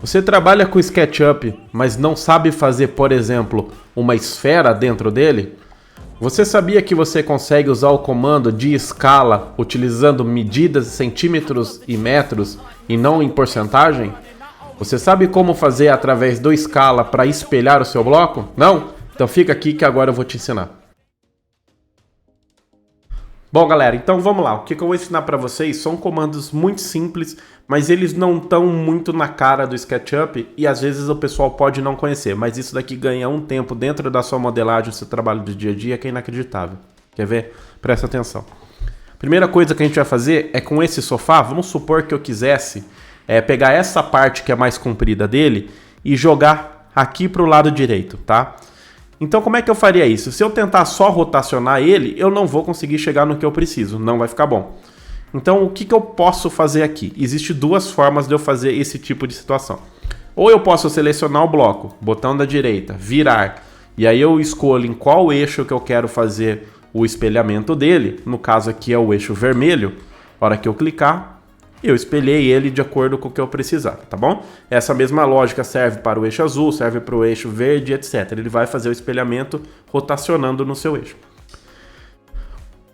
Você trabalha com SketchUp, mas não sabe fazer, por exemplo, uma esfera dentro dele? Você sabia que você consegue usar o comando de escala utilizando medidas em centímetros e metros e não em porcentagem? Você sabe como fazer através do escala para espelhar o seu bloco? Não? Então fica aqui que agora eu vou te ensinar. Bom, galera, então vamos lá. O que eu vou ensinar para vocês são comandos muito simples, mas eles não estão muito na cara do SketchUp e às vezes o pessoal pode não conhecer, mas isso daqui ganha um tempo dentro da sua modelagem, do seu trabalho do dia a dia, que é inacreditável. Quer ver? Presta atenção. Primeira coisa que a gente vai fazer é com esse sofá, vamos supor que eu quisesse pegar essa parte que é mais comprida dele e jogar aqui para o lado direito, tá? Então como é que eu faria isso? Se eu tentar só rotacionar ele, eu não vou conseguir chegar no que eu preciso, não vai ficar bom. Então o que eu posso fazer aqui? Existem duas formas de eu fazer esse tipo de situação. Ou eu posso selecionar o bloco, botão da direita, virar, e aí eu escolho em qual eixo que eu quero fazer o espelhamento dele, no caso aqui é o eixo vermelho, na hora que eu clicar, eu espelhei ele de acordo com o que eu precisar, tá bom? Essa mesma lógica serve para o eixo azul, serve para o eixo verde, etc. Ele vai fazer o espelhamento rotacionando no seu eixo.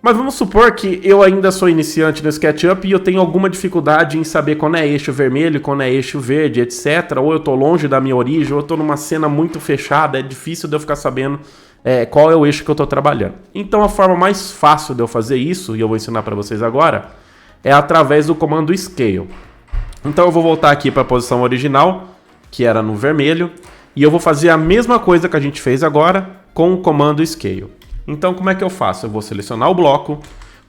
Mas vamos supor que eu ainda sou iniciante no SketchUp e eu tenho alguma dificuldade em saber quando é eixo vermelho, quando é eixo verde, etc. Ou eu estou longe da minha origem, ou eu estou numa cena muito fechada, é difícil de eu ficar sabendo qual é o eixo que eu estou trabalhando. Então a forma mais fácil de eu fazer isso, e eu vou ensinar para vocês agora, é através do comando Scale. Então eu vou voltar aqui para a posição original, que era no vermelho, e eu vou fazer a mesma coisa que a gente fez agora com o comando Scale. Então como é que eu faço? Eu vou selecionar o bloco,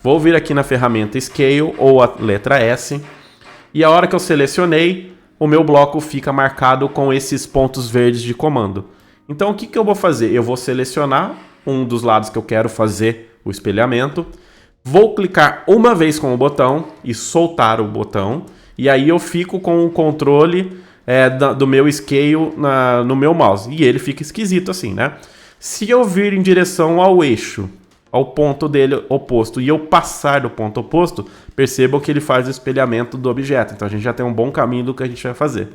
vou vir aqui na ferramenta Scale ou a letra S, e a hora que eu selecionei, o meu bloco fica marcado com esses pontos verdes de comando. Então o que eu vou fazer? Eu vou selecionar um dos lados que eu quero fazer o espelhamento, vou clicar uma vez com o botão e soltar o botão. E aí eu fico com o controle do meu scale no meu mouse. E ele fica esquisito assim, né? Se eu vir em direção ao eixo, ao ponto dele oposto, e eu passar do ponto oposto, percebam que ele faz o espelhamento do objeto. Então a gente já tem um bom caminho do que a gente vai fazer.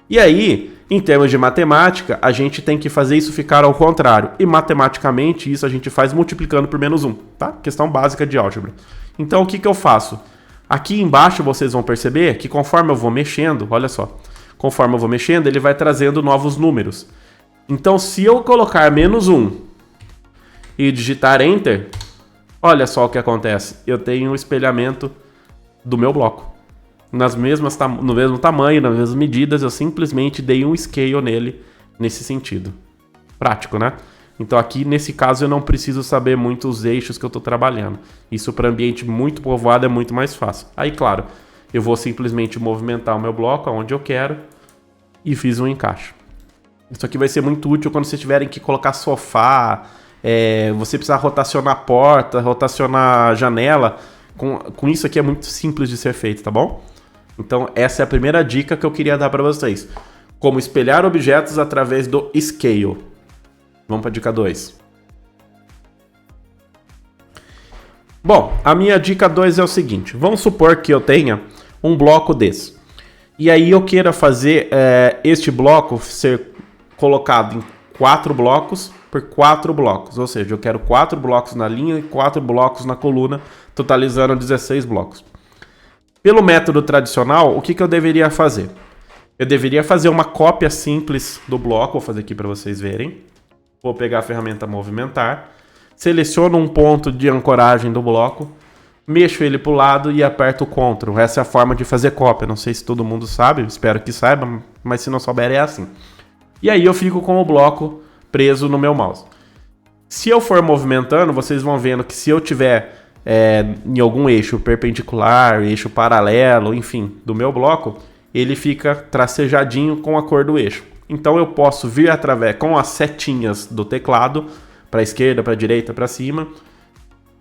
E aí, em termos de matemática, a gente tem que fazer isso ficar ao contrário. E matematicamente isso a gente faz multiplicando por -1, tá? Questão básica de álgebra. Então o que eu faço? Aqui embaixo vocês vão perceber que conforme eu vou mexendo, olha só, conforme eu vou mexendo ele vai trazendo novos números. Então se eu colocar -1 e digitar Enter, olha só o que acontece. Eu tenho o espelhamento do meu bloco. No mesmo tamanho, nas mesmas medidas, eu simplesmente dei um scale nele nesse sentido. Prático, né? Então aqui, nesse caso, eu não preciso saber muito os eixos que eu estou trabalhando. Isso para ambiente muito povoado é muito mais fácil. Aí, claro, eu vou simplesmente movimentar o meu bloco aonde eu quero e fiz um encaixe. Isso aqui vai ser muito útil quando vocês tiverem que colocar sofá, você precisar rotacionar a porta, rotacionar a janela. Com isso aqui é muito simples de ser feito, tá bom? Então essa é a primeira dica que eu queria dar para vocês. Como espelhar objetos através do Scale. Vamos para a dica 2. Bom, a minha dica 2 é o seguinte. Vamos supor que eu tenha um bloco desse. E aí eu queira fazer este bloco ser colocado em 4 blocos por 4 blocos. Ou seja, eu quero 4 blocos na linha e 4 blocos na coluna, totalizando 16 blocos. Pelo método tradicional, o que eu deveria fazer? Eu deveria fazer uma cópia simples do bloco, vou fazer aqui para vocês verem. Vou pegar a ferramenta movimentar, seleciono um ponto de ancoragem do bloco, mexo ele para o lado e aperto o Ctrl. Essa é a forma de fazer cópia, não sei se todo mundo sabe, espero que saiba, mas se não souber é assim. E aí eu fico com o bloco preso no meu mouse. Se eu for movimentando, vocês vão vendo que se eu tiver em algum eixo perpendicular, eixo paralelo, enfim, do meu bloco, ele fica tracejadinho com a cor do eixo. Então eu posso vir através com as setinhas do teclado, para a esquerda, para a direita, para cima,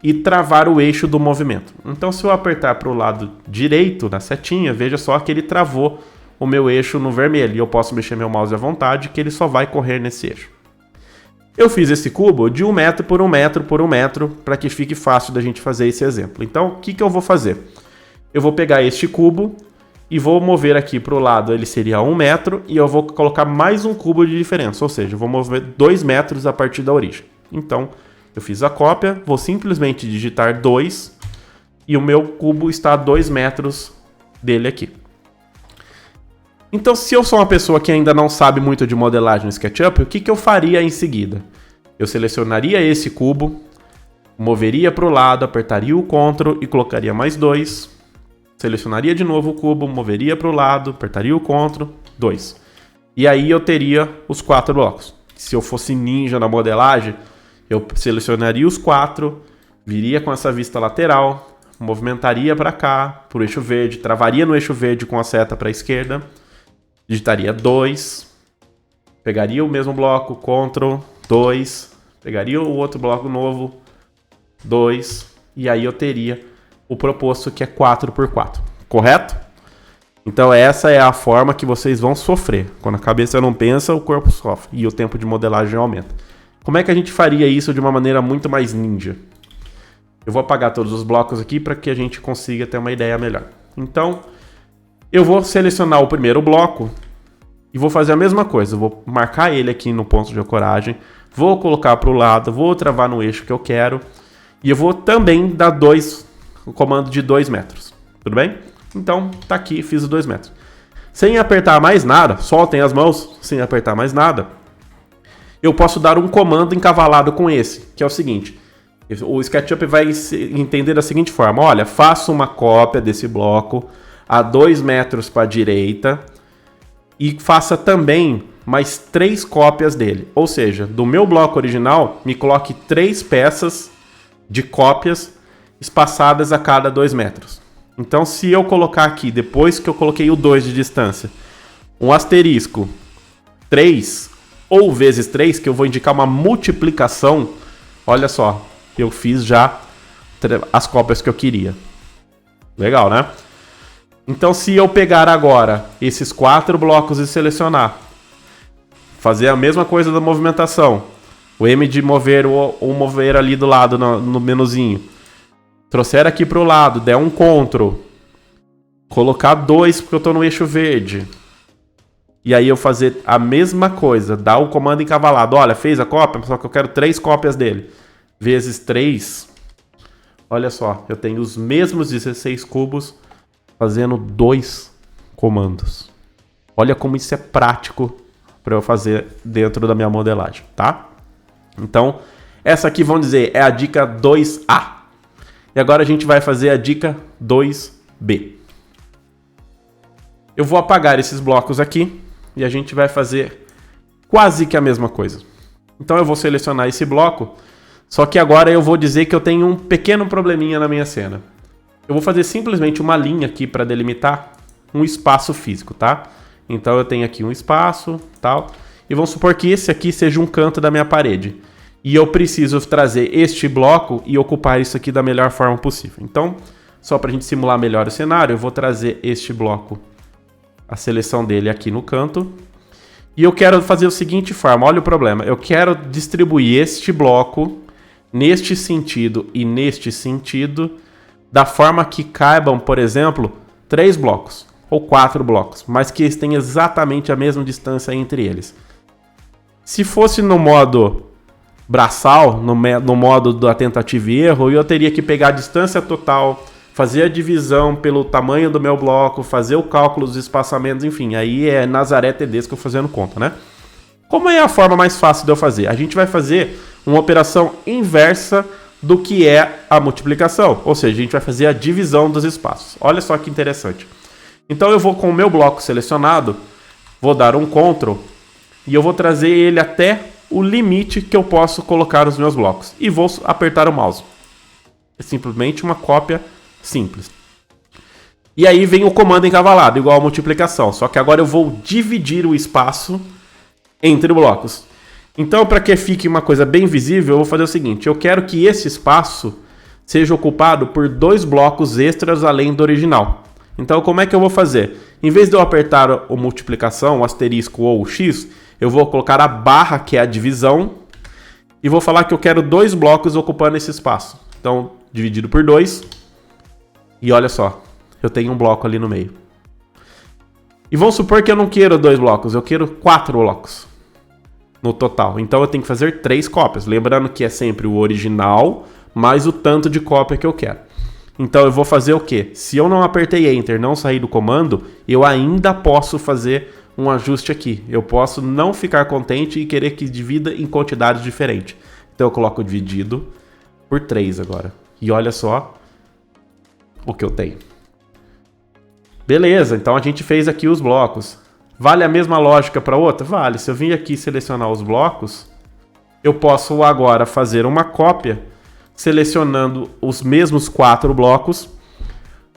e travar o eixo do movimento. Então se eu apertar para o lado direito na setinha, veja só que ele travou o meu eixo no vermelho, e eu posso mexer meu mouse à vontade, que ele só vai correr nesse eixo. Eu fiz esse cubo de 1 metro por 1 metro por 1 metro para que fique fácil da gente fazer esse exemplo. Então, o que eu vou fazer? Eu vou pegar este cubo e vou mover aqui para o lado, ele seria 1 metro, e eu vou colocar mais um cubo de diferença, ou seja, eu vou mover 2 metros a partir da origem. Então, eu fiz a cópia, vou simplesmente digitar 2, e o meu cubo está a 2 metros dele aqui. Então, se eu sou uma pessoa que ainda não sabe muito de modelagem no SketchUp, o que eu faria em seguida? Eu selecionaria esse cubo, moveria para o lado, apertaria o Ctrl e colocaria mais 2. Selecionaria de novo o cubo, moveria para o lado, apertaria o Ctrl, 2. E aí eu teria os 4 blocos. Se eu fosse ninja na modelagem, eu selecionaria os 4, viria com essa vista lateral, movimentaria para cá, para o eixo verde, travaria no eixo verde com a seta para a esquerda, digitaria 2, pegaria o mesmo bloco, Ctrl, 2, pegaria o outro bloco novo, 2, e aí eu teria o proposto que é 4x4, correto? Então essa é a forma que vocês vão sofrer. Quando a cabeça não pensa, o corpo sofre e o tempo de modelagem aumenta. Como é que a gente faria isso de uma maneira muito mais ninja? Eu vou apagar todos os blocos aqui para que a gente consiga ter uma ideia melhor. Então, eu vou selecionar o primeiro bloco e vou fazer a mesma coisa. Eu vou marcar ele aqui no ponto de ancoragem, vou colocar para o lado, vou travar no eixo que eu quero e eu vou também dar o comando de 2 metros. Tudo bem? Então, tá aqui, fiz os 2 metros. Sem apertar mais nada, soltem as mãos, sem apertar mais nada, eu posso dar um comando encavalado com esse, que é o seguinte. O SketchUp vai entender da seguinte forma. Olha, faça uma cópia desse bloco a 2 metros para a direita e faça também mais 3 cópias dele. Ou seja, do meu bloco original, me coloque 3 peças de cópias espaçadas a cada 2 metros. Então, se eu colocar aqui, depois que eu coloquei o 2 de distância, um asterisco 3 ou vezes 3, que eu vou indicar uma multiplicação, olha só, eu fiz já as cópias que eu queria. Legal, né? Então, se eu pegar agora esses 4 blocos e selecionar, fazer a mesma coisa da movimentação, o M de mover, o mover ali do lado no menuzinho, trouxer aqui para o lado, der um Ctrl, colocar 2 porque eu estou no eixo verde, e aí eu fazer a mesma coisa, dar o comando encavalado. Olha, fez a cópia, só que eu quero 3 cópias dele. Vezes 3, olha só, eu tenho os mesmos 16 cubos fazendo 2 comandos. Olha como isso é prático para eu fazer dentro da minha modelagem, tá? Então, essa aqui, vamos dizer, é a dica 2A. E agora a gente vai fazer a dica 2B. Eu vou apagar esses blocos aqui e a gente vai fazer quase que a mesma coisa. Então eu vou selecionar esse bloco, só que agora eu vou dizer que eu tenho um pequeno probleminha na minha cena. Eu vou fazer simplesmente uma linha aqui para delimitar um espaço físico, tá? Então eu tenho aqui um espaço, tal, e vamos supor que esse aqui seja um canto da minha parede. E eu preciso trazer este bloco e ocupar isso aqui da melhor forma possível. Então, só para a gente simular melhor o cenário, eu vou trazer este bloco, a seleção dele aqui no canto. E eu quero fazer o seguinte forma, olha o problema. Eu quero distribuir este bloco neste sentido e neste sentido, da forma que caibam, por exemplo, 3 blocos ou 4 blocos, mas que eles tenham exatamente a mesma distância entre eles. Se fosse no modo braçal, no modo da tentativa e erro, eu teria que pegar a distância total, fazer a divisão pelo tamanho do meu bloco, fazer o cálculo dos espaçamentos, enfim, aí é Nazaré Tedesco fazendo conta, né? Como é a forma mais fácil de eu fazer? A gente vai fazer uma operação inversa do que é a multiplicação, ou seja, a gente vai fazer a divisão dos espaços. Olha só que interessante. Então eu vou com o meu bloco selecionado, vou dar um Ctrl e eu vou trazer ele até o limite que eu posso colocar os meus blocos e vou apertar o mouse. É simplesmente uma cópia simples. E aí vem o comando encavalado, igual a multiplicação, só que agora eu vou dividir o espaço entre blocos. Então, para que fique uma coisa bem visível, eu vou fazer o seguinte, eu quero que esse espaço seja ocupado por 2 blocos extras além do original. Então, como é que eu vou fazer? Em vez de eu apertar o multiplicação, o asterisco ou o X, eu vou colocar a barra, que é a divisão, e vou falar que eu quero 2 blocos ocupando esse espaço. Então, dividido por 2, e olha só, eu tenho um bloco ali no meio. E vamos supor que eu não quero 2 blocos, eu quero 4 blocos no total. Então eu tenho que fazer 3 cópias. Lembrando que é sempre o original mais o tanto de cópia que eu quero. Então eu vou fazer o quê? Se eu não apertei Enter, não sair do comando, eu ainda posso fazer um ajuste aqui. Eu posso não ficar contente e querer que divida em quantidades diferentes. Então eu coloco dividido por 3 agora. E olha só o que eu tenho. Beleza, então a gente fez aqui os blocos. Vale a mesma lógica para outra? Vale. Se eu vir aqui selecionar os blocos, eu posso agora fazer uma cópia selecionando os mesmos 4 blocos.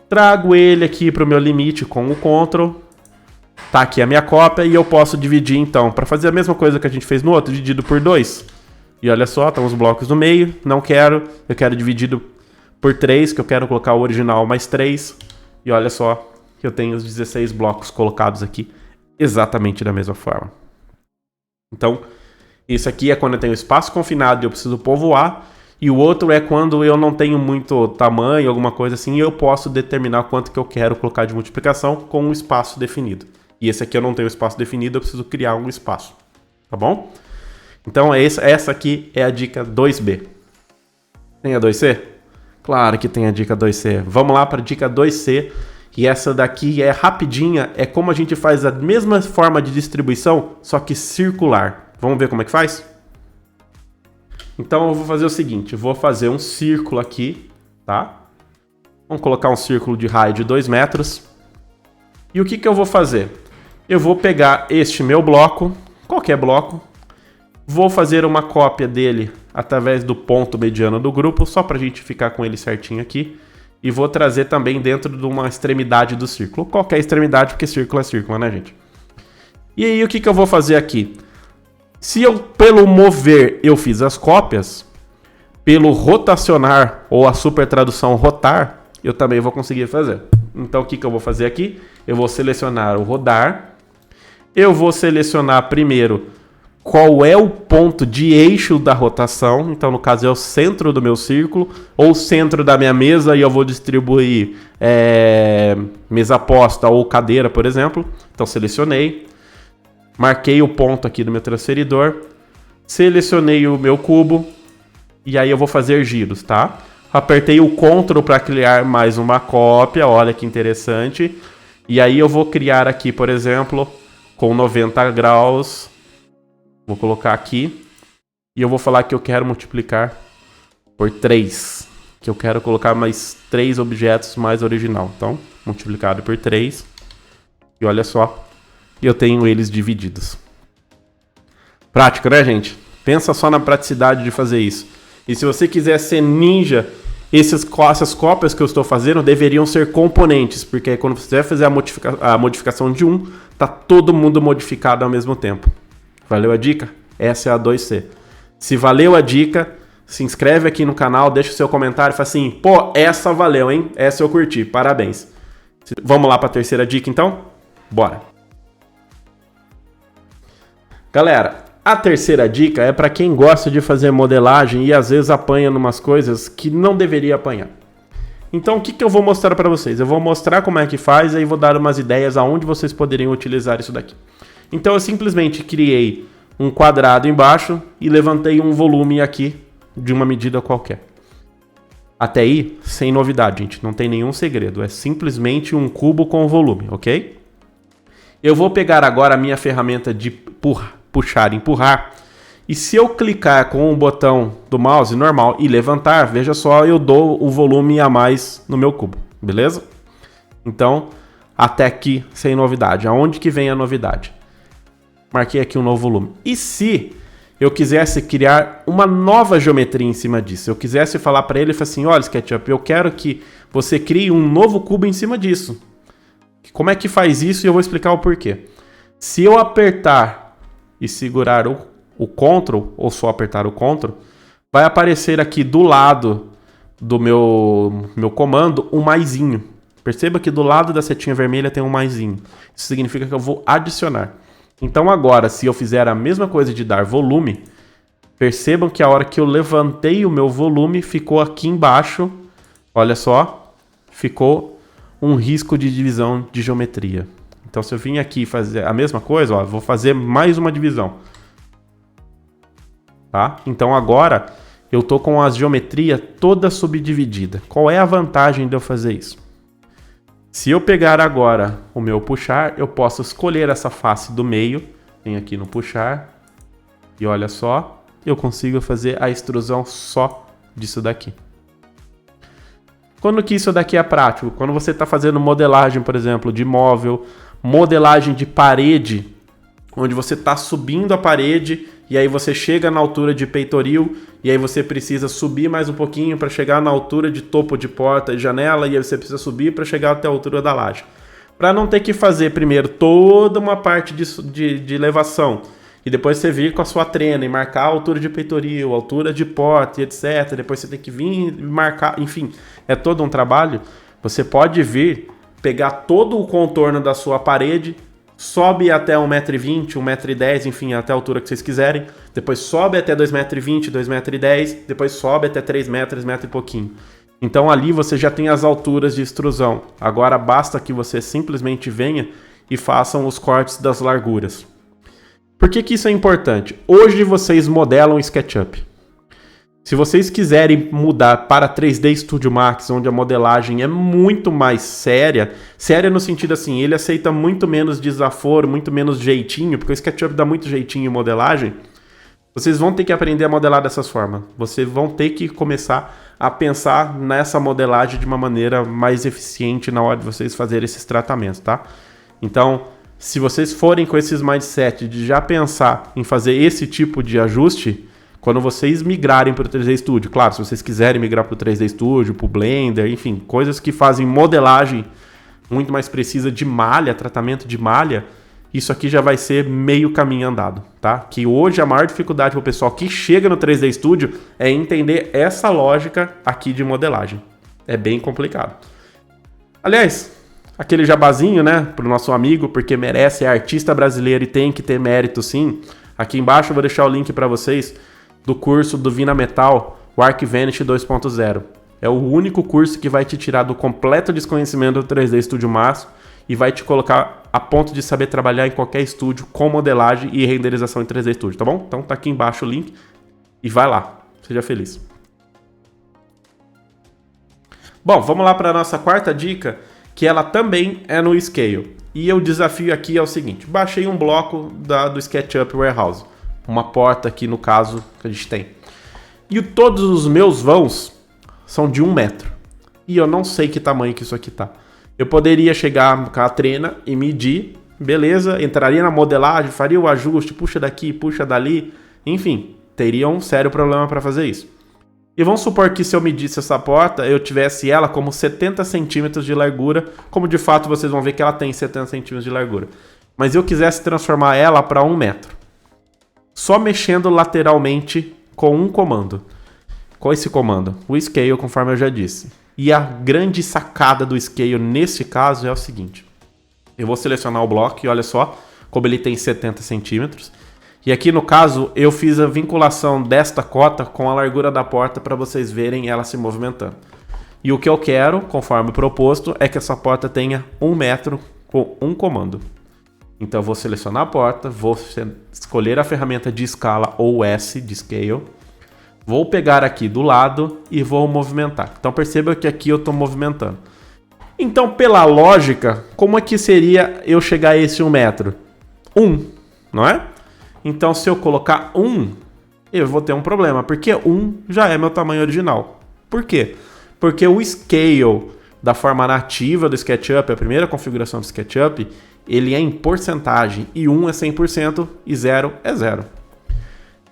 Trago ele aqui para o meu limite com o Ctrl. Tá aqui a minha cópia e eu posso dividir então. Para fazer a mesma coisa que a gente fez no outro, dividido por 2. E olha só, estão os blocos no meio. Não quero. Eu quero dividido por 3, que eu quero colocar o original mais 3. E olha só, eu tenho os 16 blocos colocados aqui exatamente da mesma forma. Então, isso aqui é quando eu tenho espaço confinado e eu preciso povoar. E o outro é quando eu não tenho muito tamanho, alguma coisa assim, e eu posso determinar quanto que eu quero colocar de multiplicação com um espaço definido. E esse aqui eu não tenho espaço definido, eu preciso criar um espaço. Tá bom? Então essa aqui é a dica 2B. Tem a 2C? Claro que tem a dica 2C. Vamos lá para a dica 2C. E essa daqui é rapidinha, é como a gente faz a mesma forma de distribuição, só que circular. Vamos ver como é que faz? Então eu vou fazer o seguinte, eu vou fazer um círculo aqui, tá? Vamos colocar um círculo de raio de 2 metros. E o que que eu vou fazer? Eu vou pegar este meu bloco, qualquer bloco, vou fazer uma cópia dele através do ponto mediano do grupo, só para a gente ficar com ele certinho aqui. E vou trazer também dentro de uma extremidade do círculo. Qualquer extremidade, porque círculo é círculo, né, gente? E aí, o que que eu vou fazer aqui? Se eu, pelo mover, eu fiz as cópias, pelo rotacionar, ou a super tradução rotar, eu também vou conseguir fazer. Então, o que que eu vou fazer aqui? Eu vou selecionar o rodar. Eu vou selecionar primeiro qual é o ponto de eixo da rotação. Então, no caso, é o centro do meu círculo ou o centro da minha mesa e eu vou distribuir mesa posta ou cadeira, por exemplo. Então, selecionei. Marquei o ponto aqui do meu transferidor. Selecionei o meu cubo. E aí eu vou fazer giros, tá? Apertei o Ctrl para criar mais uma cópia. Olha que interessante. E aí eu vou criar aqui, por exemplo, com 90 graus... Vou colocar aqui e eu vou falar que eu quero multiplicar por 3. Que eu quero colocar mais 3 objetos mais original. Então, multiplicado por 3. E olha só, eu tenho eles divididos. Prático, né, gente? Pensa só na praticidade de fazer isso. E se você quiser ser ninja, essas cópias que eu estou fazendo deveriam ser componentes. Porque aí quando você vai fazer a modificação de um, tá todo mundo modificado ao mesmo tempo. Valeu a dica? Essa é a 2C. Se valeu a dica, se inscreve aqui no canal, deixa o seu comentário e fala assim, pô, essa valeu, hein? Essa eu curti, parabéns. Vamos lá para a terceira dica, então? Bora! Galera, a terceira dica é para quem gosta de fazer modelagem e às vezes apanha numas coisas que não deveria apanhar. Então, o que eu vou mostrar para vocês? Eu vou mostrar como é que faz e aí vou dar umas ideias aonde vocês poderiam utilizar isso daqui. Então eu simplesmente criei um quadrado embaixo e levantei um volume aqui de uma medida qualquer. Até aí, sem novidade, gente. Não tem nenhum segredo. É simplesmente um cubo com volume, ok? Eu vou pegar agora a minha ferramenta de puxar e empurrar. E se eu clicar com o botão do mouse normal e levantar, veja só, eu dou o volume a mais no meu cubo, beleza? Então, até aqui, sem novidade. Aonde que vem a novidade? Marquei aqui um novo volume. E se eu quisesse criar uma nova geometria em cima disso? Eu quisesse falar para ele assim, olha, SketchUp, eu quero que você crie um novo cubo em cima disso. Como é que faz isso? E eu vou explicar o porquê. Se eu apertar e segurar o Ctrl, ou só apertar o Ctrl, vai aparecer aqui do lado do meu comando um maisinho. Perceba que do lado da setinha vermelha tem um maisinho. Isso significa que eu vou adicionar. Então agora, se eu fizer a mesma coisa de dar volume, percebam que a hora que eu levantei o meu volume, ficou aqui embaixo, olha só, ficou um risco de divisão de geometria. Então se eu vim aqui fazer a mesma coisa, ó, vou fazer mais uma divisão. Tá? Então agora eu tô com a geometria toda subdividida. Qual é a vantagem de eu fazer isso? Se eu pegar agora o meu puxar, eu posso escolher essa face do meio. Vem aqui no puxar. E olha só, eu consigo fazer a extrusão só disso daqui. Quando que isso daqui é prático? Quando você está fazendo modelagem, por exemplo, de móvel, modelagem de parede, onde você está subindo a parede e aí você chega na altura de peitoril e aí você precisa subir mais um pouquinho para chegar na altura de topo de porta e janela e aí você precisa subir para chegar até a altura da laje. Para não ter que fazer primeiro toda uma parte de elevação e depois você vir com a sua trena e marcar a altura de peitoril, altura de porta e etc. Depois você tem que vir e marcar, enfim, é todo um trabalho. Você pode vir, pegar todo o contorno da sua parede, sobe até 1,20m, 1,10m, enfim, até a altura que vocês quiserem. Depois sobe até 2,20m, 2,10m, depois sobe até 3 metros, 3 metros e pouquinho. Então ali você já tem as alturas de extrusão. Agora basta que você simplesmente venha e façam os cortes das larguras. Por que isso é importante? Hoje vocês modelam SketchUp. Se vocês quiserem mudar para 3D Studio Max, onde a modelagem é muito mais séria no sentido assim, ele aceita muito menos desaforo, muito menos jeitinho, porque o SketchUp dá muito jeitinho em modelagem, vocês vão ter que aprender a modelar dessa forma. Vocês vão ter que começar a pensar nessa modelagem de uma maneira mais eficiente na hora de vocês fazerem esses tratamentos, tá? Então, se vocês forem com esses mindset de já pensar em fazer esse tipo de ajuste, quando vocês migrarem para o 3D Studio, claro, se vocês quiserem migrar para o 3D Studio, para o Blender, enfim, coisas que fazem modelagem muito mais precisa de malha, tratamento de malha, isso aqui já vai ser meio caminho andado, tá? Que hoje a maior dificuldade para o pessoal que chega no 3D Studio é entender essa lógica aqui de modelagem. É bem complicado. Aliás, aquele jabazinho, né, para o nosso amigo, porque merece, é artista brasileiro e tem que ter mérito sim. Aqui embaixo eu vou deixar o link para vocês do curso do Vina Metal, o ArcVanish 2.0. É o único curso que vai te tirar do completo desconhecimento do 3D Studio Max e vai te colocar a ponto de saber trabalhar em qualquer estúdio com modelagem e renderização em 3D Studio, tá bom? Então tá aqui embaixo o link e vai lá. Seja feliz. Bom, vamos lá para a nossa quarta dica, que ela também é no Scale. E o desafio aqui é o seguinte, baixei um bloco do SketchUp Warehouse. Uma porta aqui no caso que a gente tem. E todos os meus vãos são de 1 metro. E eu não sei que tamanho que isso aqui tá. Eu poderia chegar com a trena e medir, beleza, entraria na modelagem, faria o ajuste, puxa daqui, puxa dali, enfim, teria um sério problema para fazer isso. E vamos supor que se eu medisse essa porta, eu tivesse ela como 70 centímetros de largura, como de fato vocês vão ver que ela tem 70 centímetros de largura. Mas eu quisesse transformar ela para 1 metro. Só mexendo lateralmente com um comando. Qual é esse comando? O Scale, conforme eu já disse. E a grande sacada do Scale nesse caso é o seguinte. Eu vou selecionar o bloco e olha só como ele tem 70 centímetros. E aqui no caso eu fiz a vinculação desta cota com a largura da porta para vocês verem ela se movimentando. E o que eu quero, conforme proposto, é que essa porta tenha 1 metro com um comando. Então eu vou selecionar a porta, vou escolher a ferramenta de escala ou S de Scale. Vou pegar aqui do lado e vou movimentar. Então perceba que aqui eu estou movimentando. Então pela lógica, como é que seria eu chegar a esse 1 metro? 1, não é? Então se eu colocar 1, eu vou ter um problema, porque 1 já é meu tamanho original. Por quê? Porque o Scale da forma nativa do SketchUp, a primeira configuração do SketchUp, ele é em porcentagem, e 1 é 100% e 0 é 0.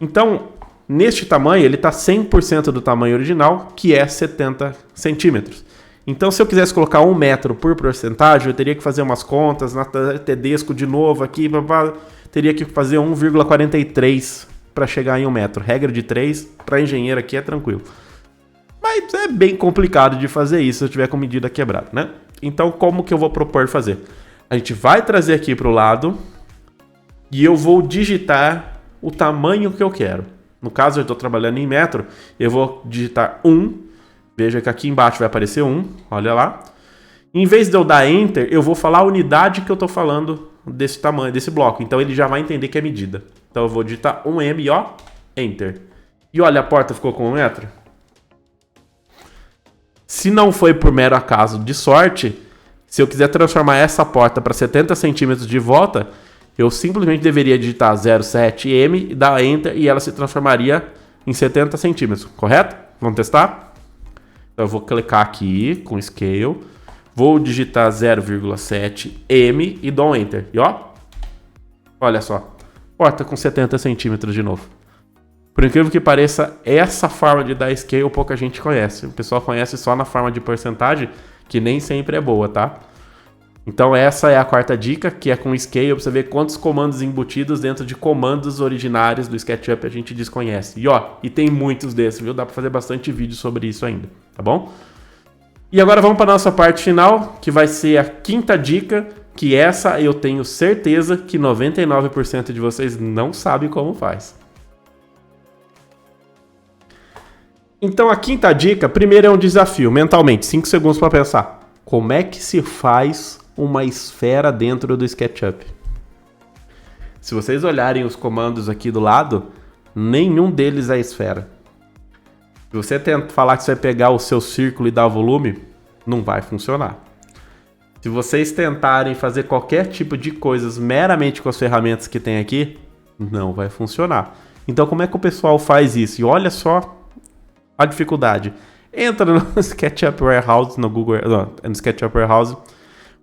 Então, neste tamanho, ele está 100% do tamanho original, que é 70 centímetros. Então, se eu quisesse colocar 1 metro por porcentagem, eu teria que fazer umas contas, na Tedesco de novo aqui, teria que fazer 1,43 para chegar em 1 metro. Regra de 3, para engenheiro aqui é tranquilo. Mas é bem complicado de fazer isso se eu tiver com medida quebrada, né? Então, como que eu vou propor fazer? A gente vai trazer aqui para o lado e eu vou digitar o tamanho que eu quero. No caso, eu estou trabalhando em metro, eu vou digitar 1. Veja que aqui embaixo vai aparecer 1, olha lá. Em vez de eu dar Enter, eu vou falar a unidade que eu tô falando desse tamanho, desse bloco. Então ele já vai entender que é medida. Então eu vou digitar 1M e ó, Enter. E olha, a porta ficou com 1 metro. Se não foi por mero acaso de sorte, se eu quiser transformar essa porta para 70 centímetros de volta, eu simplesmente deveria digitar 0,7M e dar Enter e ela se transformaria em 70 centímetros, correto? Vamos testar? Então eu vou clicar aqui com Scale, vou digitar 0,7M e dou Enter. E ó, olha só, porta com 70 centímetros de novo. Por incrível que pareça, essa forma de dar Scale pouca gente conhece. O pessoal conhece só na forma de porcentagem, que nem sempre é boa, tá? Então essa é a quarta dica, que é com Scale, pra você ver quantos comandos embutidos dentro de comandos originários do SketchUp a gente desconhece. E ó, e tem muitos desses, viu? Dá pra fazer bastante vídeo sobre isso ainda, tá bom? E agora vamos para nossa parte final, que vai ser a quinta dica, que essa eu tenho certeza que 99% de vocês não sabe como faz. Então a quinta dica, primeiro é um desafio, mentalmente, 5 segundos para pensar. Como é que se faz uma esfera dentro do SketchUp? Se vocês olharem os comandos aqui do lado, nenhum deles é esfera. Se você tenta falar que você vai pegar o seu círculo e dar volume, não vai funcionar. Se vocês tentarem fazer qualquer tipo de coisas meramente com as ferramentas que tem aqui, não vai funcionar. Então como é que o pessoal faz isso? E olha só a dificuldade. Entra no SketchUp Warehouse, no Google, não, no SketchUp Warehouse,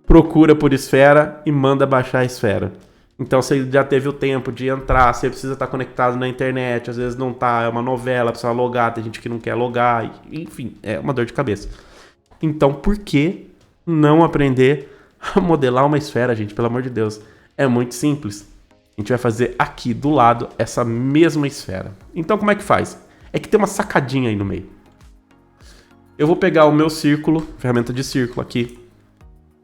procura por esfera e manda baixar a esfera. Então você já teve o tempo de entrar, você precisa estar conectado na internet, às vezes não tá, é uma novela, precisa logar, tem gente que não quer logar, enfim, é uma dor de cabeça. Então por que não aprender a modelar uma esfera, gente? Pelo amor de Deus, é muito simples. A gente vai fazer aqui do lado essa mesma esfera. Então como é que faz? É que tem uma sacadinha aí no meio. Eu vou pegar o meu círculo, ferramenta de círculo aqui.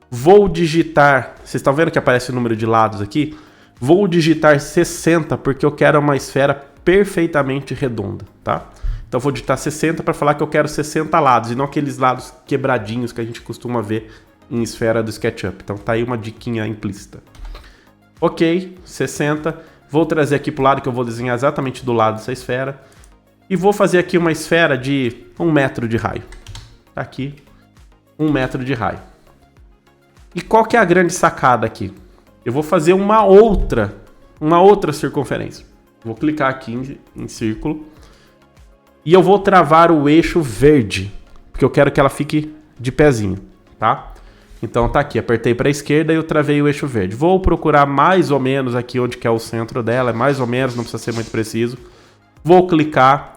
Vou digitar, vocês estão vendo que aparece o número de lados aqui? Vou digitar 60 porque eu quero uma esfera perfeitamente redonda, tá? Então vou digitar 60 para falar que eu quero 60 lados e não aqueles lados quebradinhos que a gente costuma ver em esfera do SketchUp. Então tá aí uma diquinha implícita. Ok, 60. Vou trazer aqui para o lado que eu vou desenhar exatamente do lado dessa esfera. E vou fazer aqui uma esfera de 1 metro de raio. Tá aqui, 1 metro de raio. E qual que é a grande sacada aqui? Eu vou fazer uma outra circunferência. Vou clicar aqui em círculo. E eu vou travar o eixo verde, porque eu quero que ela fique de pezinho, tá? Então tá aqui, apertei para a esquerda e eu travei o eixo verde. Vou procurar mais ou menos aqui onde que é o centro dela, é mais ou menos, não precisa ser muito preciso. Vou clicar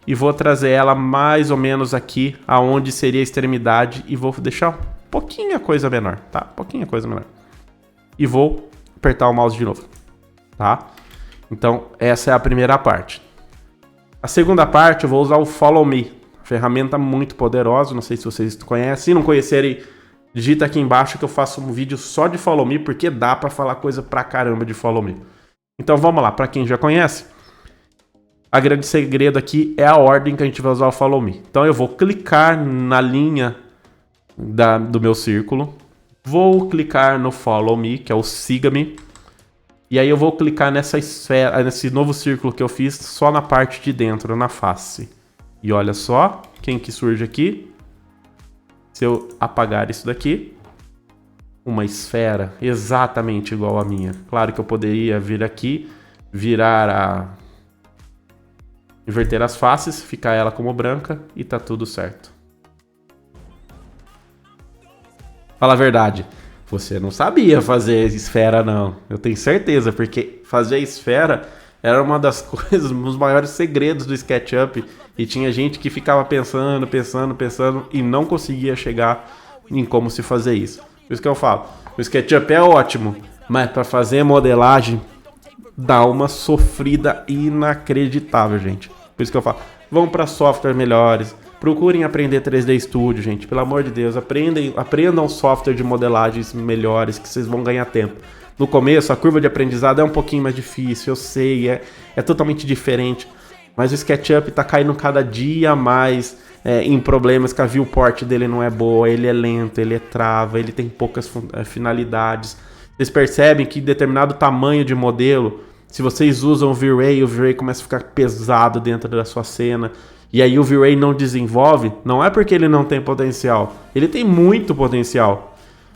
e vou trazer ela mais ou menos aqui, aonde seria a extremidade, e vou deixar pouquinha coisa menor, tá? Pouquinha coisa menor. E vou apertar o mouse de novo, tá? Então, essa é a primeira parte. A segunda parte, eu vou usar o Follow Me, ferramenta muito poderosa, não sei se vocês conhecem. Se não conhecerem, digita aqui embaixo que eu faço um vídeo só de Follow Me, porque dá pra falar coisa pra caramba de Follow Me. Então, vamos lá, pra quem já conhece, a grande segredo aqui é a ordem que a gente vai usar o Follow Me. Então eu vou clicar na linha do meu círculo, vou clicar no Follow Me, que é o Siga-me, e aí eu vou clicar nessa esfera, nesse novo círculo que eu fiz só na parte de dentro, na face. E olha só quem que surge aqui. Se eu apagar isso daqui, uma esfera exatamente igual a minha. Claro que eu poderia vir aqui, inverter as faces, ficar ela como branca e tá tudo certo. Fala a verdade, você não sabia fazer esfera não, eu tenho certeza, porque fazer esfera era uma das coisas, um dos maiores segredos do SketchUp e tinha gente que ficava pensando e não conseguia chegar em como se fazer isso. Por isso que eu falo, o SketchUp é ótimo, mas para fazer modelagem dá uma sofrida inacreditável, gente. Por isso que eu falo, vão para softwares melhores, procurem aprender 3D Studio, gente, pelo amor de Deus, aprendam software de modelagens melhores, que vocês vão ganhar tempo. No começo, a curva de aprendizado é um pouquinho mais difícil, eu sei, é totalmente diferente, Mas o SketchUp tá caindo cada dia mais em problemas, que a viewport dele não é boa, ele é lento, ele trava, ele tem poucas finalidades. Vocês percebem que determinado tamanho de modelo, se vocês usam o V-Ray começa a ficar pesado dentro da sua cena. E aí o V-Ray não desenvolve, não é porque ele não tem potencial, ele tem muito potencial.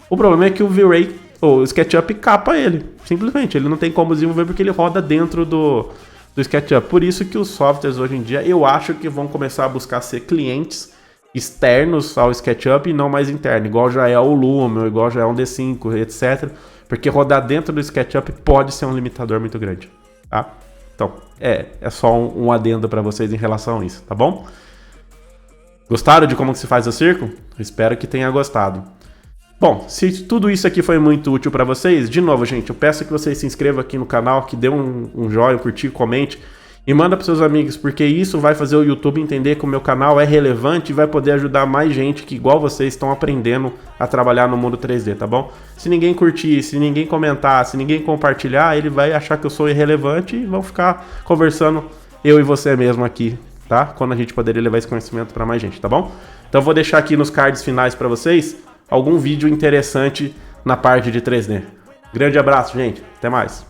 O problema é que o V-Ray, ou o SketchUp, capa ele, simplesmente. Ele não tem como desenvolver porque ele roda dentro do SketchUp. Por isso que os softwares hoje em dia, eu acho que vão começar a buscar ser clientes externos ao SketchUp e não mais internos, igual já é o Lumion, igual já é um D5, etc. Porque rodar dentro do SketchUp pode ser um limitador muito grande, tá? Então, é só um adendo para vocês em relação a isso, tá bom? Gostaram de como que se faz o circo? Espero que tenha gostado. Bom, se tudo isso aqui foi muito útil para vocês, de novo, gente, eu peço que vocês se inscrevam aqui no canal, que dê um joinha, curtir, comente e manda para seus amigos, porque isso vai fazer o YouTube entender que o meu canal é relevante e vai poder ajudar mais gente que, igual vocês, estão aprendendo a trabalhar no mundo 3D, tá bom? Se ninguém curtir, se ninguém comentar, se ninguém compartilhar, ele vai achar que eu sou irrelevante e vão ficar conversando eu e você mesmo aqui, tá? Quando a gente poderia levar esse conhecimento para mais gente, tá bom? Então eu vou deixar aqui nos cards finais para vocês algum vídeo interessante na parte de 3D. Grande abraço, gente. Até mais.